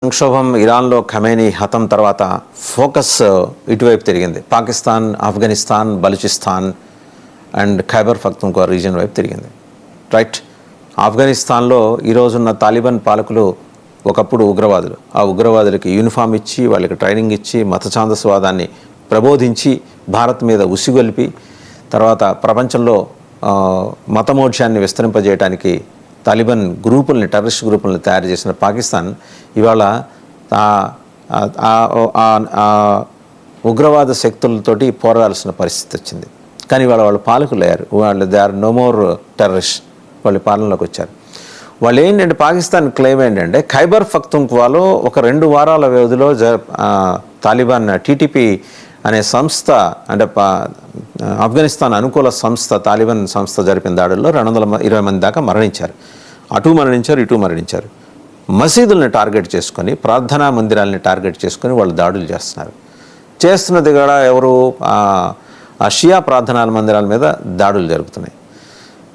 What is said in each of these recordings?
సంక్షోభం ఇరాన్లో ఖమేనీ హతం తర్వాత ఫోకస్ ఇటువైపు తిరిగింది. పాకిస్తాన్, ఆఫ్ఘనిస్తాన్, బలూచిస్తాన్ అండ్ ఖైబర్ పఖ్తూన్ఖ్వా రీజియన్ వైపు తిరిగింది. రైట్. ఆఫ్ఘనిస్తాన్లో ఈరోజున్న తాలిబాన్ పాలకులు ఒకప్పుడు ఉగ్రవాదులు. ఆ ఉగ్రవాదులకి యూనిఫామ్ ఇచ్చి, వాళ్ళకి ట్రైనింగ్ ఇచ్చి, మత ఛాందస్వాదాన్ని ప్రబోధించి, భారత్ మీద ఉసిగొల్పి, తర్వాత ప్రపంచంలో మతమోఢ్యాన్ని విస్తరింపజేయడానికి తాలిబాన్ గ్రూపుల్ని, టెర్రరిస్ట్ గ్రూపుల్ని తయారు చేసిన పాకిస్తాన్ ఇవాళ ఉగ్రవాద శక్తులతోటి పోరాడాల్సిన పరిస్థితి వచ్చింది. కానీ ఇవాళ వాళ్ళు పాలకులు అయ్యారు. వాళ్ళు they are no more terrorist. వాళ్ళు పాలనలోకి వచ్చారు. వాళ్ళు ఏంటంటే పాకిస్తాన్ క్లెయిమ్ ఏంటంటే ఖైబర్ పఖ్తూన్ఖ్వాలో ఒక 2 వారాల వ్యవధిలో తాలిబాన్ టీటీపీ అనే సంస్థ, అంటే ఆఫ్ఘనిస్తాన్ అనుకూల సంస్థ, తాలిబాన్ సంస్థ జరిపిన దాడుల్లో 220 మంది దాకా మరణించారు. అటు మరణించారు, ఇటు మరణించారు. మసీదుల్ని టార్గెట్ చేసుకొని, ప్రార్థనా మందిరాలని టార్గెట్ చేసుకొని వాళ్ళు దాడులు చేస్తున్నది కూడా ఎవరు, ఆ షియా ప్రార్థనా మందిరాల మీద దాడులు జరుగుతున్నాయి.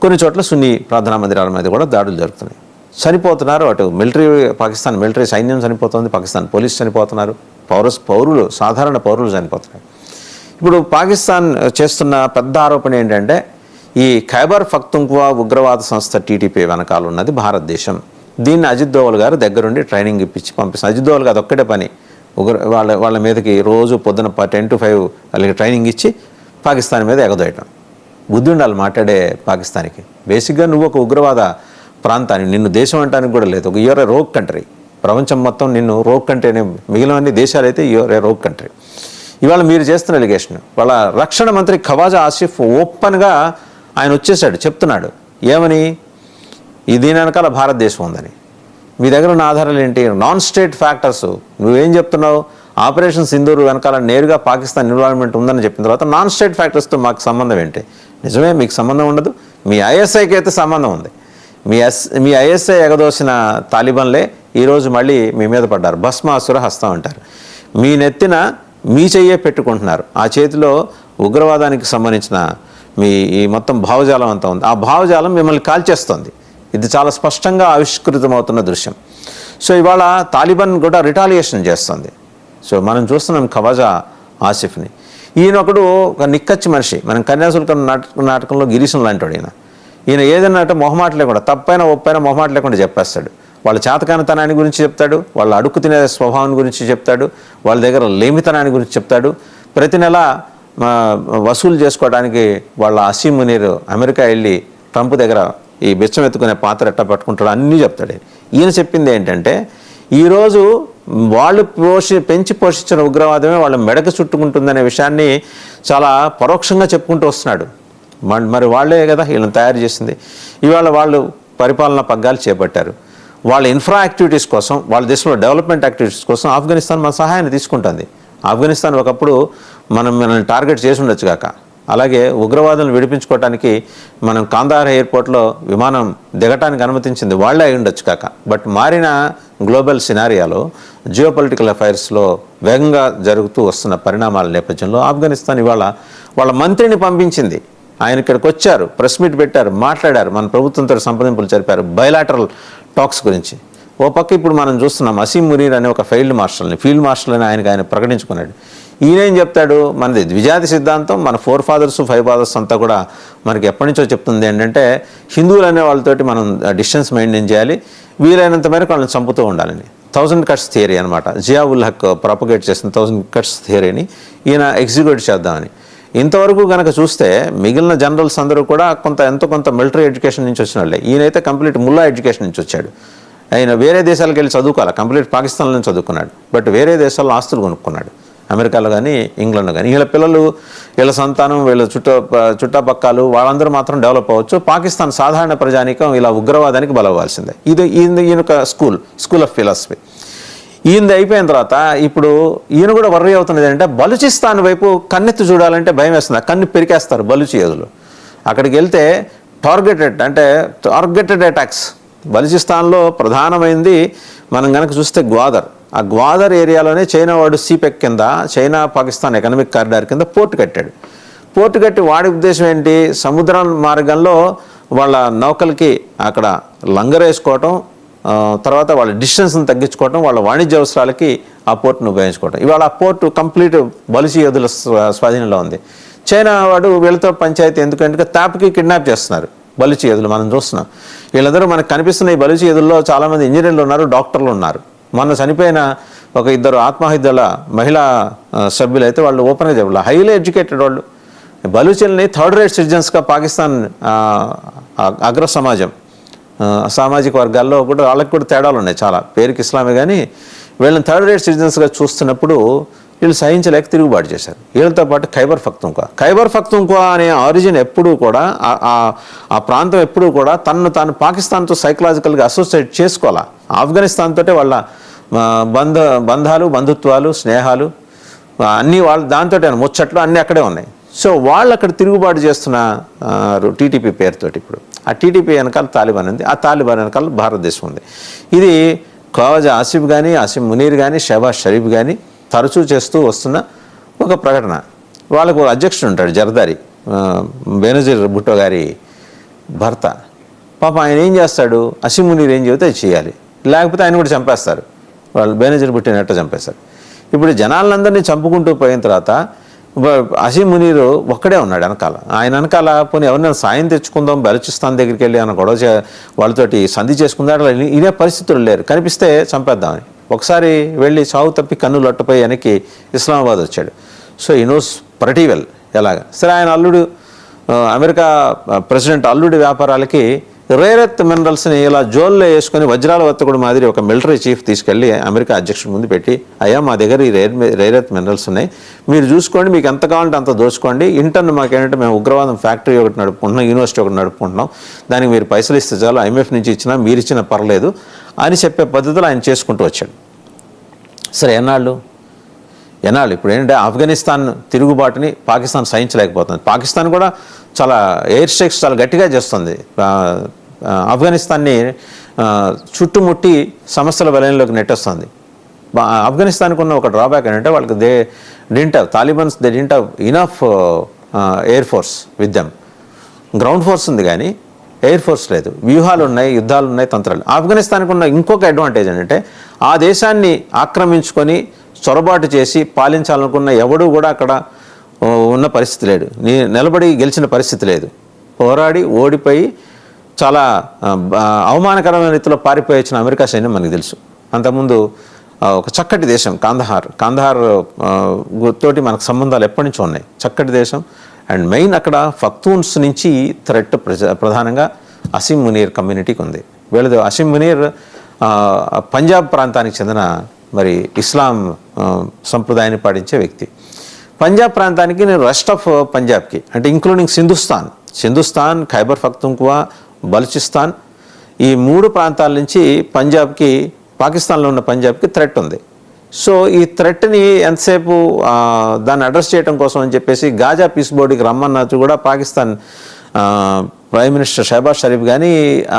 కొన్ని చోట్ల సున్నీ ప్రార్థనా మందిరాల మీద కూడా దాడులు జరుగుతున్నాయి. చనిపోతున్నారు. అటు మిలిటరీ, పాకిస్తాన్ మిలిటరీ సైన్యం చనిపోతుంది, పాకిస్తాన్ పోలీసు చనిపోతున్నారు, పౌరులు, సాధారణ పౌరులు చనిపోతున్నారు. ఇప్పుడు పాకిస్తాన్ చేస్తున్న పెద్ద ఆరోపణ ఏంటంటే ఈ ఖైబర్ పఖ్తూన్ఖ్వా ఉగ్రవాద సంస్థ టీటీపీ వెనకాల ఉన్నది భారతదేశం. దీన్ని అజిత్ దోవల్ గారు దగ్గరుండి ట్రైనింగ్ ఇప్పించి పంపిస్తారు. అజిత్ దోవల్ గారు ఒక్కటే పని, వాళ్ళ మీదకి రోజు పొద్దున 10 to 5 వాళ్ళకి ట్రైనింగ్ ఇచ్చి పాకిస్తాన్ మీద ఎగదోయటం. బుద్ధి ఉండాలి మాట్లాడే పాకిస్తాన్కి. బేసిక్గా నువ్వు ఒక ఉగ్రవాద ప్రాంతాన్ని, నిన్ను దేశం అంటానికి కూడా లేదు. ఒక యూఆర్ ఏ రోగ్ కంట్రీ. ప్రపంచం మొత్తం నిన్ను రోగ్ కంట్రీ అనే, మిగిలిన దేశాలు అయితే యూఆర్ ఏ రోగ్ కంట్రీ. ఇవాళ మీరు చేస్తున్న ఎలిగేషన్, వాళ్ళ రక్షణ మంత్రి ఖవాజా ఆసిఫ్ ఓపెన్గా ఆయన వచ్చేసాడు, చెప్తున్నాడు ఏమని, దీని వెనకాల భారతదేశం ఉందని. మీ దగ్గర ఉన్న ఆధారాలు ఏంటి? Non state factors. నువ్వేం చెప్తున్నావు? ఆపరేషన్ సింధూర్ వెనకాల నేరుగా పాకిస్తాన్ ఇన్వాల్వ్మెంట్ ఉందని చెప్పిన తర్వాత నాన్ స్టేట్ ఫ్యాక్టర్స్తో మాకు సంబంధం ఏంటి? నిజమే, మీకు సంబంధం ఉండదు. మీ ఐఎస్ఐకి అయితే సంబంధం ఉంది. మీ ఐఎస్ఐ ఎగదోసిన తాలిబాన్లే ఈరోజు మళ్ళీ మీ మీద పడ్డారు. భస్మాసుర హస్తం అంటారు. మీ నెత్తిన మీ చెయ్యే పెట్టుకుంటున్నారు. ఆ చేతిలో ఉగ్రవాదానికి సంబంధించిన మీ ఈ మొత్తం భావజాలం అంతా ఉంది. ఆ భావజాలం మిమ్మల్ని కాల్చేస్తుంది. ఇది చాలా స్పష్టంగా ఆవిష్కృతమవుతున్న దృశ్యం. సో ఇవాళ తాలిబాన్ కూడా రిటాలియేషన్ చేస్తుంది. సో మనం చూస్తున్నాం ఖవాజా ఆసిఫ్ని. ఈయన ఒకడు ఒక నిక్కచ్చి మనిషి. మనం కన్యాశుల్కం నాటకంలో గిరీశం లాంటి వాడు ఈయన ఏదన్నా అంటే మొహమాట లేకుండా, తప్పైనా ఒప్పైనా మొహమాట లేకుండా చెప్పేస్తాడు. వాళ్ళ చేతకానితనాన్ని గురించి చెప్తాడు, వాళ్ళ అడుక్కు తినే స్వభావం గురించి చెప్తాడు, వాళ్ళ దగ్గర లేమితనాన్ని గురించి చెప్తాడు. ప్రతి నెల వసూలు చేసుకోవడానికి వాళ్ళ అసీం మునీర్ అమెరికా వెళ్ళి ట్రంప్ దగ్గర ఈ బిచ్చం ఎత్తుకునే పాత్ర ఎట్టా పట్టుకుంటాడు అన్నీ చెప్తాడు. ఈయన చెప్పింది ఏంటంటే ఈరోజు వాళ్ళు పెంచి పోషించిన ఉగ్రవాదమే వాళ్ళ మెడకు చుట్టుకుంటుందనే విషయాన్ని చాలా పరోక్షంగా చెప్పుకుంటూ వస్తున్నాడు. మరి వాళ్ళే కదా వీళ్ళని తయారు చేసింది. ఇవాళ వాళ్ళు పరిపాలనా పగ్గాలు చేపట్టారు. వాళ్ళ ఇన్ఫ్రా యాక్టివిటీస్ కోసం, వాళ్ళ దేశంలో డెవలప్మెంట్ యాక్టివిటీస్ కోసం ఆఫ్ఘనిస్తాన్ మన సహాయాన్ని తీసుకుంటుంది. ఆఫ్ఘనిస్తాన్ ఒకప్పుడు మనల్ని టార్గెట్ చేసి ఉండొచ్చు కాక. అలాగే ఉగ్రవాదులను విడిపించుకోవడానికి మనం కాందాహార్ ఎయిర్పోర్ట్లో విమానం దిగటానికి అనుమతించింది వాళ్ళే అయి ఉండొచ్చు కాక. బట్ మారిన గ్లోబల్ సినారియాలో, జియోపొలిటికల్ అఫైర్స్లో వేగంగా జరుగుతూ వస్తున్న పరిణామాల నేపథ్యంలో ఆఫ్ఘనిస్తాన్ ఇవాళ వాళ్ళ మంత్రిని పంపించింది. ఆయన ఇక్కడికి వచ్చారు, ప్రెస్ మీట్ పెట్టారు, మాట్లాడారు, మన ప్రభుత్వంతో సంప్రదింపులు జరిపారు బైలాటరల్ టాక్స్ గురించి. ఓ పక్క ఇప్పుడు మనం చూస్తున్నాం అసీం మునీర్ అనే ఒక ఫీల్డ్ మార్షల్ అని ఆయన ప్రకటించుకున్నాడు. ఈయనేం చెప్తాడు? మనది ద్విజాతి సిద్ధాంతం, మన 4 fathers 5 fathers అంతా కూడా మనకి ఎప్పటి నుంచో చెప్తుంది ఏంటంటే హిందువులు అనే వాళ్ళతోటి మనం డిస్టెన్స్ మెయింటైన్ చేయాలి, వీలైనంత మేరకు వాళ్ళని చంపుతూ ఉండాలని. 1000 cuts థియరీ అనమాట. జియావుల్ హక్ ప్రాపగేట్ చేసిన 1000 cuts థియరీని ఈయన ఎగ్జిక్యూట్ చేద్దామని. ఇంతవరకు కనుక చూస్తే మిగిలిన జనరల్స్ అందరూ కూడా ఎంతో కొంత మిలిటరీ ఎడ్యుకేషన్ నుంచి వచ్చిన వాళ్ళే. ఈయనైతే కంప్లీట్ ముల్లా ఎడ్యుకేషన్ నుంచి వచ్చాడు. ఆయన వేరే దేశాలకు వెళ్ళి చదువుకోవాలి, కంప్లీట్ పాకిస్తాన్లో చదువుకున్నాడు. బట్ వేరే దేశాల్లో ఆస్తులు కొనుక్కున్నాడు, అమెరికాలో కానీ ఇంగ్లాండ్లో కానీ. వీళ్ళ పిల్లలు, వీళ్ళ సంతానం, వీళ్ళ చుట్టపక్కలు వాళ్ళందరూ మాత్రం డెవలప్ అవ్వచ్చు. పాకిస్తాన్ సాధారణ ప్రజానీకం ఇలా ఉగ్రవాదానికి బలవ్వాల్సిందే. ఈయన ఒక స్కూల్ ఆఫ్ ఫిలాసఫీ. ఈయనది అయిపోయిన తర్వాత ఇప్పుడు ఈయన కూడా వర్రీ అవుతున్నది ఏంటంటే బలూచిస్తాన్ వైపు కన్నెత్తి చూడాలంటే భయం వేస్తుంది. కన్ను పెరికేస్తారు బలూచి యోధులు. అక్కడికి వెళ్తే టార్గెటెడ్ అటాక్స్. బలూచిస్తాన్లో ప్రధానమైనది మనం కనుక చూస్తే గ్వాదర్. ఆ గ్వాదర్ ఏరియాలోనే చైనా వాడు సీపెక్ కింద, చైనా పాకిస్తాన్ ఎకనామిక్ కారిడార్ కింద పోర్టు కట్టాడు. పోర్టు కట్టి వాడి ఉద్దేశం ఏంటి? సముద్ర మార్గంలో వాళ్ళ నౌకలకి అక్కడ లంగరేసుకోవటం, తర్వాత వాళ్ళ డిస్టెన్స్ని తగ్గించుకోవడం, వాళ్ళ వాణిజ్య అవసరాలకి ఆ పోర్టును ఉపయోగించుకోవడం. ఇవాళ ఆ పోర్టు కంప్లీట్ బలిసి యోధుల స్వాధీనంలో ఉంది. చైనా వాడు వీళ్ళతో పంచాయతీ ఎందుకంటే తాప్కి కిడ్నాప్ చేస్తున్నారు బలిచి యోధులు. మనం చూస్తున్నాం. వీళ్ళందరూ మనకు కనిపిస్తున్న ఈ బలిచి యోధుల్లో చాలామంది ఇంజనీర్లు ఉన్నారు, డాక్టర్లు ఉన్నారు. మొన్న చనిపోయిన ఒక 2 ఆత్మహత్యల మహిళా సభ్యులు అయితే వాళ్ళు ఓపెన్గా చెప్పాలి, హైలీ ఎడ్యుకేటెడ్ వాళ్ళు. బలూచిల్ని థర్డ్ రేట్ సిటిజన్స్గా పాకిస్తాన్ అగ్ర సమాజం సామాజిక వర్గాల్లో కూడా వాళ్ళకి కూడా తేడాలు ఉన్నాయి చాలా. పేరుకి ఇస్లామే కానీ వీళ్ళని థర్డ్ రేట్ సిటిజన్స్గా చూస్తున్నప్పుడు వీళ్ళు సహించలేక తిరుగుబాటు చేశారు. వీళ్ళతో పాటు ఖైబర్ పఖ్తూన్ఖ్వా అనే ఆరిజిన్ ఎప్పుడూ కూడా ఆ ప్రాంతం ఎప్పుడూ కూడా తాను పాకిస్తాన్తో సైకలాజికల్గా అసోసియేట్ చేసుకోవాలా. ఆఫ్ఘనిస్తాన్ తోటే వాళ్ళ బంధాలు, బంధుత్వాలు, స్నేహాలు అన్నీ వాళ్ళు దాంతో ముచ్చట్లు అన్నీ అక్కడే ఉన్నాయి. సో వాళ్ళు అక్కడ తిరుగుబాటు చేస్తున్న టీటీపీ పేరుతోటి ఇప్పుడు ఆ టీటీపీ వెనకాల తాలిబాన్ ఉంది, ఆ తాలిబాన్ వెనకాల భారతదేశం ఉంది. ఇది ఖవాజా ఆసిఫ్ కానీ, ఆసిమ్ మునీర్ కానీ, షహబాజ్ షరీఫ్ కానీ తరచూ చేస్తూ వస్తున్న ఒక ప్రకటన. వాళ్ళకు అధ్యక్షుడు ఉంటాడు జర్దారి, బేనజీర్ భుట్టో గారి భర్త. పాప ఆయన ఏం చేస్తాడు, అసిమ్ మునీర్ ఏం చెబితే అది చేయాలి, లేకపోతే ఆయన కూడా చంపేస్తారు. వాళ్ళు బేనజీర్ భుట్టోని ఎట్ట చంపేస్తారు. ఇప్పుడు జనాలందరినీ చంపుకుంటూ పోయిన తర్వాత అసిమ్ మునీర్ ఒక్కడే ఉన్నాడు వెనకాల. ఆయన వెనకాల పోనీ ఎవరినైనా సాయం తెచ్చుకుందాం, బలూచిస్తాన్ దగ్గరికి వెళ్ళి ఆయన గొడవ వాళ్ళతోటి సంధి చేసుకుందాం ఇదే పరిస్థితులు లేరు. కనిపిస్తే చంపేద్దామని ఒకసారి వెళ్ళి చావు తప్పి కన్నులు అట్టపోయి వెనక్కి ఇస్లామాబాద్ వచ్చాడు. సో ఈ నోస్ ప్రటీ వెల్ ఎలాగా. సరే ఆయన అల్లుడు అమెరికా ప్రెసిడెంట్ అల్లుడి వ్యాపారాలకి రేరెత్ మినరల్స్ని ఇలా జోల్లో వేసుకొని వజ్రాల వర్తకుడు మాదిరి ఒక మిలిటరీ చీఫ్ తీసుకెళ్ళి అమెరికా అధ్యక్షుడి ముందు పెట్టి, అయ్యా మా దగ్గర ఈ రేరెత్ మినరల్స్ ఉన్నాయి, మీరు చూసుకోండి, మీకు ఎంత కావాలంటే అంత దోచుకోండి. ఇంటర్న్ మాకేంటంటే మేము ఉగ్రవాదం ఫ్యాక్టరీ ఒకటి నడుపుకుంటున్నాం, యూనివర్సిటీ ఒకటి నడుపుకుంటున్నాం, దానికి మీరు పైసలు ఇస్తే చాలు, IMF నుంచి ఇచ్చినా మీరు ఇచ్చినా పర్లేదు అని చెప్పే పద్ధతులు ఆయన చేసుకుంటూ వచ్చాడు. సరే ఎన్నాళ్ళు ఇప్పుడు ఏంటంటే ఆఫ్ఘనిస్తాన్ తిరుగుబాటుని పాకిస్తాన్ సహించలేకపోతుంది. పాకిస్తాన్ కూడా చాలా ఎయిర్ స్ట్రైక్స్ చాలా గట్టిగా చేస్తుంది. ఆఫ్ఘనిస్తాన్ని చుట్టుముట్టి సమస్యల వలయంలోకి నెట్టేస్తుంది. ఆఫ్ఘనిస్తాన్కి ఉన్న ఒక డ్రాబ్యాక్ ఏంటంటే వాళ్ళకి Talibans they didn't have enough air force with them. Ground force ఉంది కానీ ఎయిర్ ఫోర్స్ లేదు. వ్యూహాలు ఉన్నాయి, యుద్ధాలు ఉన్నాయి, తంత్రాలు. ఆఫ్ఘనిస్తాన్కి ఉన్న ఇంకొక అడ్వాంటేజ్ ఏంటంటే ఆ దేశాన్ని ఆక్రమించుకొని చొరబాటు చేసి పాలించాలనుకున్న ఎవడూ కూడా అక్కడ ఉన్న పరిస్థితి లేడు, నిలబడి గెలిచిన పరిస్థితి లేదు. పోరాడి ఓడిపోయి చాలా అవమానకరమైన రీతిలో పారిపోయి వచ్చిన అమెరికా సైన్యం మనకు తెలుసు. అంతకుముందు ఒక చక్కటి దేశం కాందహార్ తోటి మనకు సంబంధాలు ఎప్పటి నుంచో ఉన్నాయి. చక్కటి దేశం. అండ్ మెయిన్ అక్కడ పఖ్తూన్స్ నుంచి థ్రెట్ ప్రధానంగా అసిమ్ మునీర్ కమ్యూనిటీకి ఉంది. వీళ్ళది అసిమ్ మునీర్ పంజాబ్ ప్రాంతానికి చెందిన మరి ఇస్లాం సంప్రదాయాన్ని పాటించే వ్యక్తి. పంజాబ్ ప్రాంతానికి నేను రెస్ట్ ఆఫ్ పంజాబ్కి అంటే ఇంక్లూడింగ్ సింధుస్థాన్, ఖైబర్ పఖ్తూన్ఖ్వా, బలూచిస్తాన్ ఈ 3 ప్రాంతాల నుంచి పంజాబ్కి, పాకిస్తాన్లో ఉన్న పంజాబ్కి థ్రెట్ ఉంది. సో ఈ థ్రెట్ని ఎంతసేపు దాన్ని అడ్రస్ చేయడం కోసం అని చెప్పేసి గాజా పీస్ బోర్డుకి రమ్మన్నట్టు కూడా పాకిస్తాన్ ప్రైమ్ మినిస్టర్ షహబాజ్ షరీఫ్ కానీ,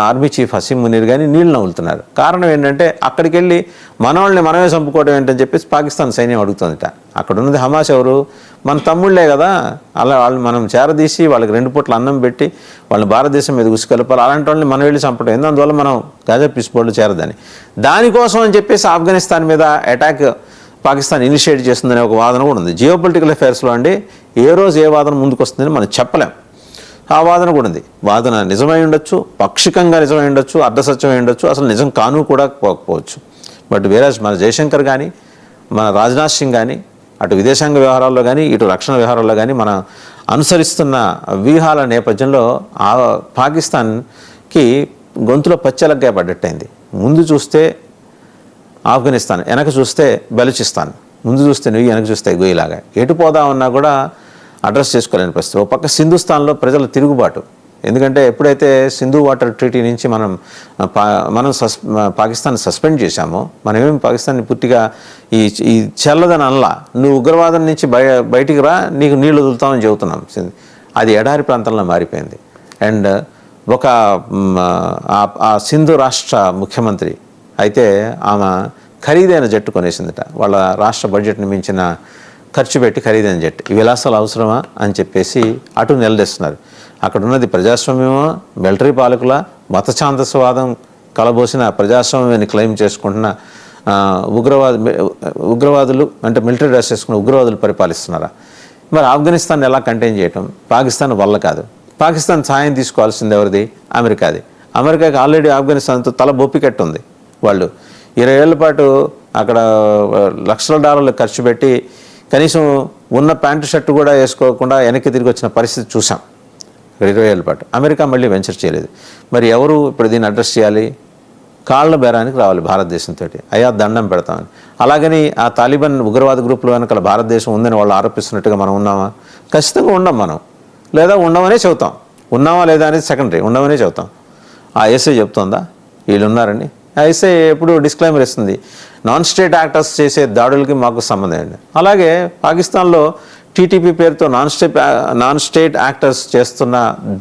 ఆర్మీ చీఫ్ అసిమ్ మునీర్ కానీ నీళ్ళు నవ్వులుతున్నారు. కారణం ఏంటంటే అక్కడికి వెళ్ళి మనవాళ్ళని మనమే చంపుకోవడం ఏంటని చెప్పేసి పాకిస్తాన్ సైన్యం అడుగుతుందట. అక్కడ ఉన్నది హమాస్ ఎవరు, మన తమ్ముళ్లే కదా, అలా వాళ్ళు మనం చేరదీసి వాళ్ళకి 2 పూట్ల అన్నం పెట్టి వాళ్ళని భారతదేశం మీద ఉసుకెళ్ళపాలి, అలాంటి వాళ్ళని మనం వెళ్ళి చంపడం ఏంది, అందువల్ల మనం గాజా పీస్ బోర్డులో చేరదని. దానికోసం అని చెప్పేసి ఆఫ్ఘనిస్తాన్ మీద అటాక్ పాకిస్తాన్ ఇనిషియేట్ చేస్తుందనే ఒక వాదన కూడా ఉంది. జియో పొలిటికల్ అఫైర్స్లో అండి ఏ రోజు ఏ వాదన ముందుకు వస్తుందని మనం చెప్పలేం. ఆ వాదన కూడా ఉంది. వాదన నిజమై ఉండొచ్చు, పాక్షికంగా నిజమై ఉండొచ్చు, అర్ధసత్యమై ఉండొచ్చు, అసలు నిజం కాను కూడా పోకపోవచ్చు. బట్ వేరాజ్ మన జయశంకర్ కానీ, మన రాజ్నాథ్ సింగ్ కానీ, అటు విదేశాంగ వ్యవహారాల్లో కానీ, ఇటు రక్షణ వ్యవహారాల్లో కానీ మన అనుసరిస్తున్న వ్యూహాల నేపథ్యంలో పాకిస్తాన్కి గొంతులో పచ్చెలగ్గా పడ్డట్టయింది. ముందు చూస్తే ఆఫ్ఘనిస్తాన్, వెనక చూస్తే బలూచిస్తాన్, ముందు చూస్తే నువ్వు, వెనక చూస్తే గొయ్యిలాగా, ఎటు పోదామన్నా కూడా అడ్రస్ చేసుకోలేని పరిస్థితి. ఒక పక్క సింధుస్థాన్లో ప్రజల తిరుగుబాటు. ఎందుకంటే ఎప్పుడైతే సింధు వాటర్ ట్రీటీ నుంచి మనం పాకిస్తాన్ సస్పెండ్ చేశామో, మనమేమి పాకిస్తాన్ని పూర్తిగా ఈ చల్లదని అనలా, నువ్వు ఉగ్రవాదం నుంచి బయటికి రా, నీకు నీళ్లు వదులుతామని చెబుతున్నాం. అది ఎడారి ప్రాంతంలో మారిపోయింది. అండ్ ఒక ఆ సింధు రాష్ట్ర ముఖ్యమంత్రి అయితే ఆమె ఖరీదైన జట్టు కొనేసిందట. వాళ్ళ రాష్ట్ర బడ్జెట్ని మించిన ఖర్చు పెట్టి ఖరీదైన జట్టు. ఈ విలాసాలు అవసరమా అని చెప్పేసి అటు నిలదీస్తున్నారు. అక్కడ ఉన్నది ప్రజాస్వామ్యమా, మిలిటరీ పాలకుల, మత ఛాందస్వాదం కలబోసిన ప్రజాస్వామ్యాన్ని క్లెయిమ్ చేసుకుంటున్న ఉగ్రవాదులు అంటే మిలిటరీ డ్రెస్ చేసుకున్న ఉగ్రవాదులు పరిపాలిస్తున్నారా? మరి ఆఫ్ఘనిస్తాన్ ఎలా కంటైన్ చేయటం? పాకిస్తాన్ వల్ల కాదు. పాకిస్తాన్ సాయం తీసుకోవాల్సింది ఎవరిది? అమెరికాది. అమెరికాకి ఆల్రెడీ ఆఫ్ఘనిస్తాన్తో తల బొప్పికట్టు ఉంది. వాళ్ళు 20 ఏళ్ల పాటు అక్కడ లక్షల డాలర్లు ఖర్చు పెట్టి కనీసం ఉన్న ప్యాంటు షర్టు కూడా వేసుకోకుండా వెనక్కి తిరిగి వచ్చిన పరిస్థితి చూసాం 20 ఏళ్ల పాటు. అమెరికా మళ్ళీ వెంచర్ చేయలేదు. మరి ఎవరు ఇప్పుడు దీన్ని అడ్రస్ చేయాలి? కాళ్ళ బేరానికి రావాలి భారతదేశంతో, అయ్యా దండం పెడతామని. అలాగని ఆ తాలిబాన్ ఉగ్రవాద గ్రూపులు వెనకాల భారతదేశం ఉందని వాళ్ళు ఆరోపిస్తున్నట్టుగా మనం ఉన్నామా? ఖచ్చితంగా ఉండం మనం, లేదా ఉండమనే చెబుతాం. ఉన్నామా లేదా అనేది సెకండరీ, ఉండమనే చెబుతాం. ఆ ఐఎస్ఐ చెప్తోందా వీళ్ళు ఉన్నారని? ఐఎస్ఐ ఎప్పుడు డిస్క్లైమర్ ఇస్తుంది, నాన్ స్టేట్ యాక్టర్స్ చేసే దాడులకి మాకు సంబంధం అండి. అలాగే పాకిస్తాన్లో టీటీపీ పేరుతో నాన్ స్టేట్ యాక్టర్స్ చేస్తున్న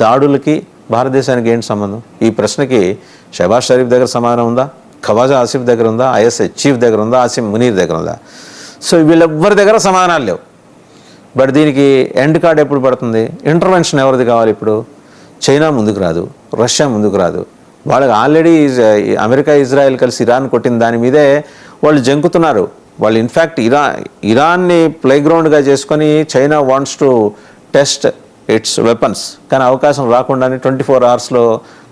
దాడులకి భారతదేశానికి ఏంటి సంబంధం? ఈ ప్రశ్నకి షహబాజ్ షరీఫ్ దగ్గర సమాధానం ఉందా? ఖవాజా ఆసిఫ్ దగ్గర ఉందా? ఐఎస్ఐ చీఫ్ దగ్గర ఉందా? ఆసిమ్ మునీర్ దగ్గర ఉందా? సో వీళ్ళెవ్వరి దగ్గర సమాధానాలు లేవు. బట్ దీనికి ఎండ్ కార్డ్ ఎప్పుడు పడుతుంది? ఇంటర్వెన్షన్ ఎవరిది కావాలి ఇప్పుడు? చైనా ముందుకు రాదు, రష్యా ముందుకు రాదు. వాళ్ళకి ఆల్రెడీ అమెరికా ఇజ్రాయెల్ కలిసి ఇరాన్ కొట్టిన దాని మీదే వాళ్ళు జంకుతున్నారు. వాళ్ళు ఇన్ఫ్యాక్ట్ ఇరాన్ని ప్లేగ్రౌండ్గా చేసుకొని China wants to test it's weapons, కానీ అవకాశం రాకుండానే 24 అవర్స్లో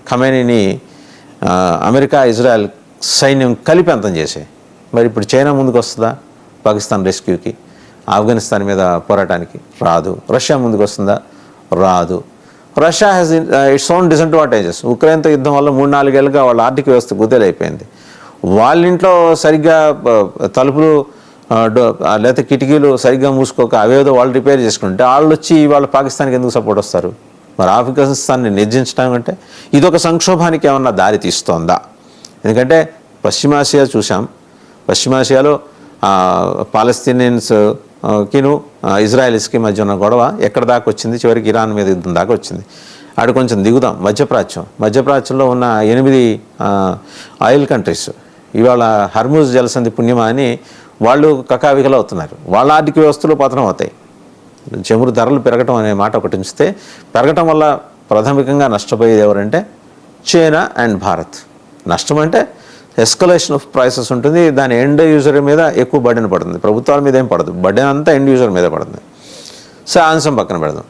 ఖమేనీని అమెరికా ఇజ్రాయెల్ సైన్యం కలిపి అంతం చేసాయి. మరి ఇప్పుడు చైనా ముందుకు వస్తుందా పాకిస్తాన్ రెస్క్యూకి, ఆఫ్ఘనిస్తాన్ మీద పోరాటానికి? రాదు. రష్యా ముందుకు వస్తుందా? రాదు. Russia has its own disadvantages. ఉక్రెయిన్తో యుద్ధం వల్ల 3-4 ఏళ్ళుగా వాళ్ళ ఆర్థిక వ్యవస్థ గుద్దలైపోయింది. వాళ్ళ ఇంట్లో సరిగ్గా తలుపులు లేకపోతే కిటికీలు సరిగ్గా మూసుకోక అవేదో వాళ్ళు రిపేర్ చేసుకుంటే వాళ్ళు వచ్చి వాళ్ళ పాకిస్తాన్కి ఎందుకు సపోర్ట్ వస్తారు? మరి ఆఫ్ఘనిస్తాన్ని నిర్జించడం అంటే ఇదొక సంక్షోభానికి ఏమన్నా దారి తీస్తోందా? ఎందుకంటే పశ్చిమాసియా చూసాం. పశ్చిమాసియాలో పాలస్తీనియన్స్కిను ఇజ్రాయెల్స్కి మధ్య ఉన్న గొడవ ఎక్కడ దాకా వచ్చింది? చివరికి ఇరాన్ మీద యుద్ధం దాకా వచ్చింది. అటు కొంచెం దిగుదాం. మధ్యప్రాచ్యంలో ఉన్న 8 ఆయిల్ కంట్రీస్ ఇవాళ హర్మూజ్ జలసంధి పుణ్యమా అని వాళ్ళు కకావికలు అవుతున్నారు. వాళ్ళ ఆర్థిక వ్యవస్థలు పతనం అవుతాయి. చమురు ధరలు పెరగటం అనే మాట ఒకటి ఉంచితే, పెరగటం వల్ల ప్రాథమికంగా నష్టపోయేది ఎవరంటే చైనా అండ్ భారత్. నష్టం అంటే ఎస్కలేషన్ ఆఫ్ ప్రైసెస్ ఉంటుంది. దాని ఎండ్ యూజర్ మీద ఎక్కువ బర్డెన్ పడుతుంది, ప్రభుత్వాల మీద ఏం పడదు. బర్డెన్ అంతా ఎండ్ యూజర్ మీద పడుతుంది. సో అంశం పక్కన పెడదాం.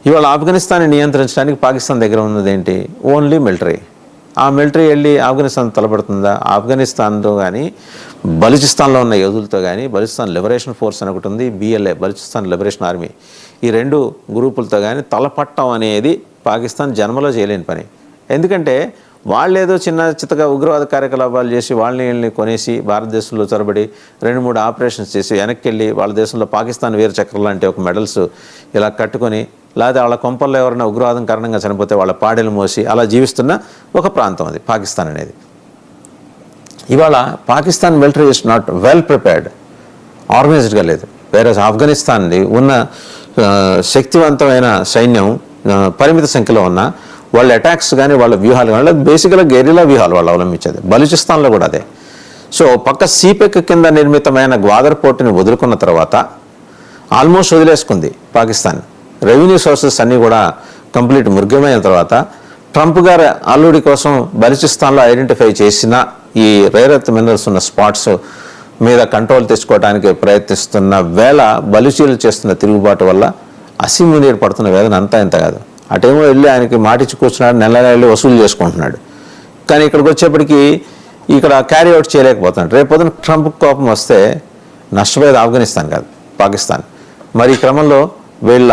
ఇవాళ ఆఫ్ఘనిస్తాన్ని నియంత్రించడానికి పాకిస్తాన్ దగ్గర ఉన్నది ఏంటి? Only military. ఆ మిలిటరీ వెళ్ళి ఆఫ్ఘనిస్తాన్ తలపడుతుందా? ఆఫ్ఘనిస్తాన్తో కానీ బలూచిస్తాన్లో ఉన్న యోధులతో కానీ, బలూచిస్తాన్ లిబరేషన్ ఫోర్స్ అని ఒకటి ఉంది, BLA బలూచిస్తాన్ లిబరేషన్ ఆర్మీ, ఈ 2 గ్రూపులతో కానీ తలపట్టం అనేది పాకిస్తాన్ జన్మలో చేయలేని పని. ఎందుకంటే వాళ్ళు ఏదో చిత్తగా ఉగ్రవాద కార్యకలాపాలు చేసి వాళ్ళని కొనేసి భారతదేశంలో చొరబడి 2-3 ఆపరేషన్స్ చేసి వెనక్కి వెళ్ళి వాళ్ళ దేశంలో పాకిస్తాన్ వీర చక్రం లాంటి ఒక మెడల్స్ ఇలా కట్టుకొని, లేదా వాళ్ళ కొంపల్లో ఎవరైనా ఉగ్రవాదం కారణంగా చనిపోతే వాళ్ళ పాడెలు మోసి అలా జీవిస్తున్న ఒక ప్రాంతం అది పాకిస్తాన్ అనేది. ఇవాళ Pakistan military is not well prepared, ఆర్గనైజ్డ్గా లేదు. వేరే ఆఫ్ఘనిస్తాన్ది ఉన్న శక్తివంతమైన సైన్యం పరిమిత సంఖ్యలో ఉన్న వాళ్ళ అటాక్స్ కానీ వాళ్ళ వ్యూహాలు కానీ బేసిక్గా గెరిలా వ్యూహాలు వాళ్ళు అవలంబించేది. బలూచిస్తాన్లో కూడా అదే. సో పక్క సీపెక్ కింద నిర్మితమైన గ్వాదర్ పోర్టుని వదులుకున్న తర్వాత ఆల్మోస్ట్ వదిలేసుకుంది పాకిస్తాన్. రెవెన్యూ సోర్సెస్ అన్నీ కూడా కంప్లీట్ మృగ్యమైన తర్వాత ట్రంప్ గారు అల్లుడి కోసం బలూచిస్తాన్లో ఐడెంటిఫై చేసిన ఈ రేర్ ఎర్త్ మినరల్స్ ఉన్న స్పాట్స్ మీద కంట్రోల్ తెచ్చుకోవడానికి ప్రయత్నిస్తున్న వేళ బలూచీలు చేస్తున్న తిరుగుబాటు వల్ల అసీం మునీర్ పడుతున్న వేదన అంతా ఇంత కాదు. అటేమో వెళ్ళి ఆయనకి మాటిచ్చి కూర్చున్నాడు, నెల వెళ్ళి వసూలు చేసుకుంటున్నాడు. కానీ ఇక్కడికి వచ్చేప్పటికీ ఇక్కడ క్యారీ అవుట్ చేయలేకపోతున్నాడు. రేపు పొద్దున ట్రంప్ కోపం వస్తే నష్టపోయేది ఆఫ్ఘనిస్తాన్ కాదు, పాకిస్తాన్. మరి ఈ క్రమంలో వీళ్ళ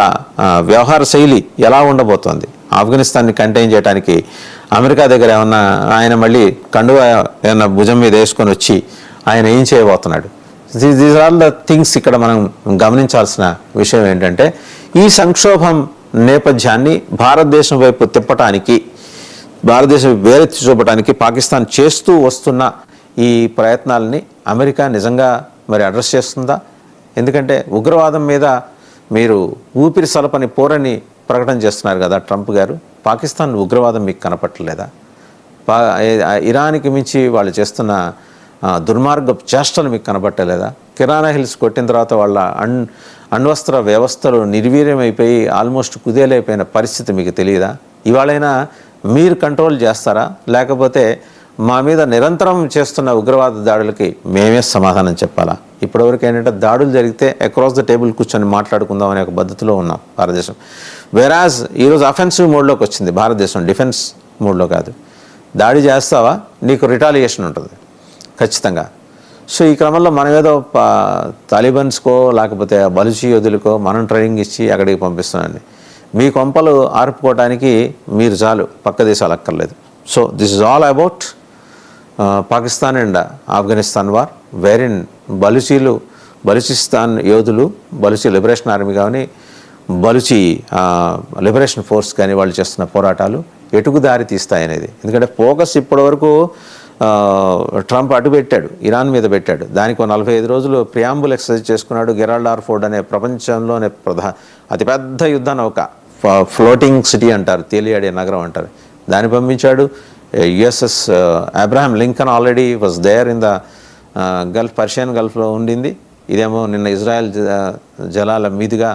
వ్యవహార శైలి ఎలా ఉండబోతోంది? ఆఫ్ఘనిస్తాన్ని కంటైన్ చేయడానికి అమెరికా దగ్గర ఏమన్నా ఆయన మళ్ళీ కండువా ఏమన్నా భుజం మీద వేసుకొని వచ్చి ఆయన ఏం చేయబోతున్నాడు? దీస్ ఆర్ ద థింగ్స్ ఇక్కడ మనం గమనించాల్సిన విషయం ఏంటంటే, ఈ సంక్షోభం నేపథ్యాన్ని భారతదేశం వైపు తిప్పటానికి, భారతదేశం వేరెత్తి చూపడానికి పాకిస్తాన్ చేస్తూ వస్తున్న ఈ ప్రయత్నాలని అమెరికా నిజంగా మరి అడ్రస్ చేస్తుందా? ఎందుకంటే ఉగ్రవాదం మీద మీరు ఊపిరి సలపని పోరని ప్రకటన చేస్తున్నారు కదా ట్రంప్ గారు. పాకిస్తాన్ ఉగ్రవాదం మీకు కనపట్టలేదా? ఇరాన్కి మించి వాళ్ళు చేస్తున్న దుర్మార్గపు చేష్టలు మీకు కనబట్టలేదా? కిరాణా హిల్స్ కొట్టిన తర్వాత వాళ్ళ అణ్వస్త్ర వ్యవస్థలు నిర్వీర్యమైపోయి ఆల్మోస్ట్ కుదేలైపోయిన పరిస్థితి మీకు తెలియదా? ఇవాళైనా మీరు కంట్రోల్ చేస్తారా? లేకపోతే మా మీద నిరంతరం చేస్తున్న ఉగ్రవాద దాడులకి మేమే సమాధానం చెప్పాలా? ఇప్పటివరకు ఏంటంటే దాడులు జరిగితే అక్రాస్ ద టేబుల్ కూర్చొని మాట్లాడుకుందాం అనే ఒక పద్ధతిలో ఉన్నాం భారతదేశం. వెరాజ్ ఈరోజు అఫెన్సివ్ మోడ్లోకి వచ్చింది భారతదేశం, డిఫెన్స్ మోడ్లో కాదు. దాడి చేస్తావా నీకు రిటాలియేషన్ ఉంటుంది ఖచ్చితంగా. సో ఈ క్రమంలో మనం ఏదో తాలిబన్స్కో లేకపోతే బలుచి యోధులకో మనం ట్రైనింగ్ ఇచ్చి అక్కడికి పంపిస్తున్నాండి. మీ కొంపలు ఆర్పుకోవడానికి మీరు చాలు, పక్క దేశాలు అక్కర్లేదు. So this is all about Pakistan and Afghanistan war, wherein Balochistan యోధులు, బలూచి లిబరేషన్ ఆర్మీ కానీ బలూచి లిబరేషన్ ఫోర్స్ కానీ వాళ్ళు చేస్తున్న పోరాటాలు ఎటుకు దారి తీస్తాయనేది. ఎందుకంటే ఫోకస్ ఇప్పటివరకు ట్రంప్ అటు పెట్టాడు, ఇరాన్ మీద పెట్టాడు. దానికి 45 రోజులు ప్రియాంబుల్ ఎక్సర్సైజ్ చేసుకున్నాడు. గెరాల్డ్ ఫోర్డ్ అనే ప్రపంచంలోనే అతిపెద్ద యుద్ధ నౌక, ఫ్లోటింగ్ సిటీ అంటారు, తేలియాడే నగరం అంటారు, దాన్ని పంపించాడు. USS Abraham Lincoln already was there in the Gulf, Persian గల్ఫ్లో ఉండింది. ఇదేమో నిన్న ఇజ్రాయెల్ జలాల మీదుగా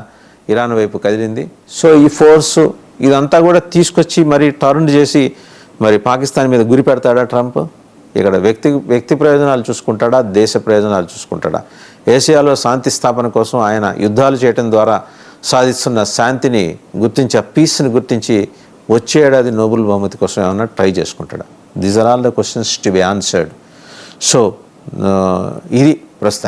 ఇరాన్ వైపు కదిలింది. సో ఈ ఫోర్సు ఇదంతా కూడా తీసుకొచ్చి మరి టర్న్ చేసి మరి పాకిస్తాన్ మీద గురి పెడతాడా ట్రంప్? ఇక్కడ వ్యక్తి ప్రయోజనాలు చూసుకుంటాడా, దేశ ప్రయోజనాలు చూసుకుంటాడా? ఏషియాలో శాంతి స్థాపన కోసం ఆయన యుద్ధాలు చేయడం ద్వారా సాధిస్తున్న శాంతిని గుర్తించి, ఆ పీస్ని గుర్తించి వచ్చే ఏడాది నోబెల్ బహుమతి కోసం ఏమన్నా ట్రై చేసుకుంటాడా? These are all the questions to be answered. So ఇది ప్రస్తుతానికి.